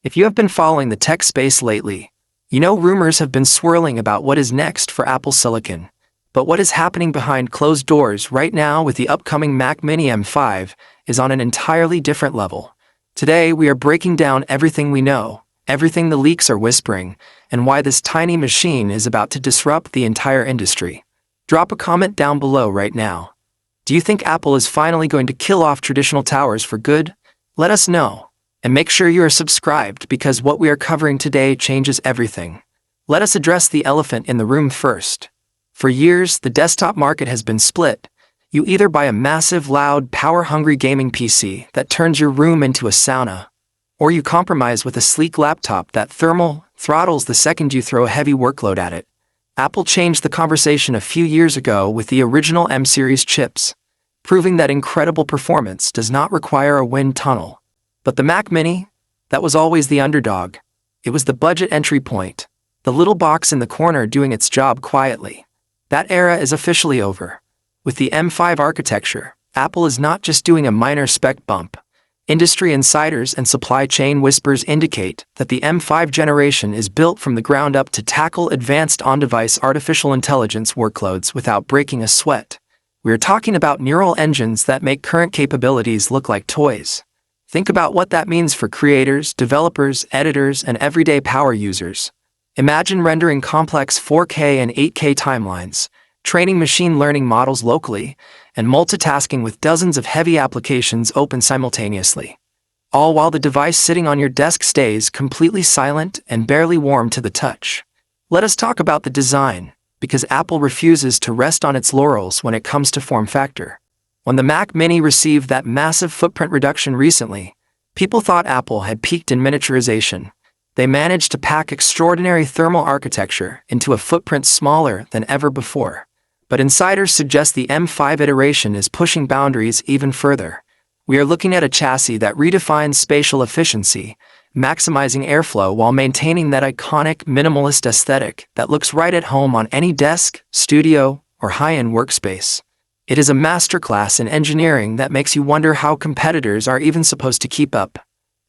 If you have been following the tech space lately, you know rumors have been swirling about what is next for Apple Silicon. But what is happening behind closed doors right now with the upcoming Mac Mini M5 is on an entirely different level. Today we are breaking down everything we know, everything the leaks are whispering, and why this tiny machine is about to disrupt the entire industry. Drop a comment down below right now. Do you think Apple is finally going to kill off traditional towers for good? Let us know. And make sure you are subscribed because what we are covering today changes everything. Let us address the elephant in the room first. For years, the desktop market has been split. You either buy a massive, loud, power-hungry gaming PC that turns your room into a sauna, or you compromise with a sleek laptop that thermal throttles the second you throw a heavy workload at it. Apple changed the conversation a few years ago with the original M-series chips, proving that incredible performance does not require a wind tunnel. But the Mac Mini? That was always the underdog. It was the budget entry point, the little box in the corner doing its job quietly. That era is officially over. With the M5 architecture, Apple is not just doing a minor spec bump. Industry insiders and supply chain whispers indicate that the M5 generation is built from the ground up to tackle advanced on-device artificial intelligence workloads without breaking a sweat. We're talking about neural engines that make current capabilities look like toys. Think about what that means for creators, developers, editors, and everyday power users. Imagine rendering complex 4K and 8K timelines, training machine learning models locally, and multitasking with dozens of heavy applications open simultaneously. All while the device sitting on your desk stays completely silent and barely warm to the touch. Let us talk about the design, because Apple refuses to rest on its laurels when it comes to form factor. When the Mac Mini received that massive footprint reduction recently, people thought Apple had peaked in miniaturization. They managed to pack extraordinary thermal architecture into a footprint smaller than ever before. But insiders suggest the M5 iteration is pushing boundaries even further. We are looking at a chassis that redefines spatial efficiency, maximizing airflow while maintaining that iconic minimalist aesthetic that looks right at home on any desk, studio, or high-end workspace. It is a masterclass in engineering that makes you wonder how competitors are even supposed to keep up.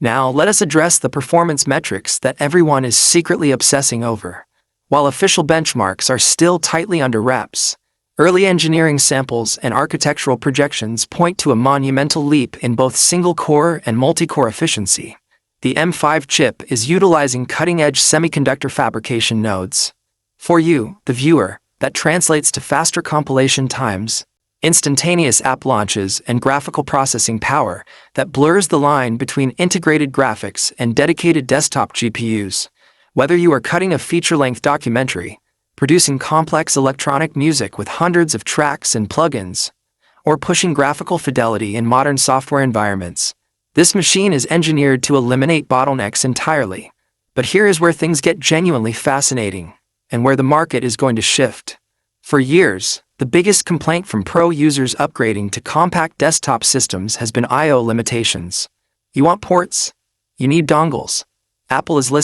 Now, let us address the performance metrics that everyone is secretly obsessing over. While official benchmarks are still tightly under wraps, early engineering samples and architectural projections point to a monumental leap in both single-core and multi-core efficiency. The M5 chip is utilizing cutting-edge semiconductor fabrication nodes. For you, the viewer, that translates to faster compilation times, instantaneous app launches, and graphical processing power that blurs the line between integrated graphics and dedicated desktop GPUs. Whether you are cutting a feature-length documentary, producing complex electronic music with hundreds of tracks and plugins, or pushing graphical fidelity in modern software environments, this machine is engineered to eliminate bottlenecks entirely. But here is where things get genuinely fascinating, and where the market is going to shift. For years, the biggest complaint from pro users upgrading to compact desktop systems has been I/O limitations. You want ports? You need dongles. Apple is listening.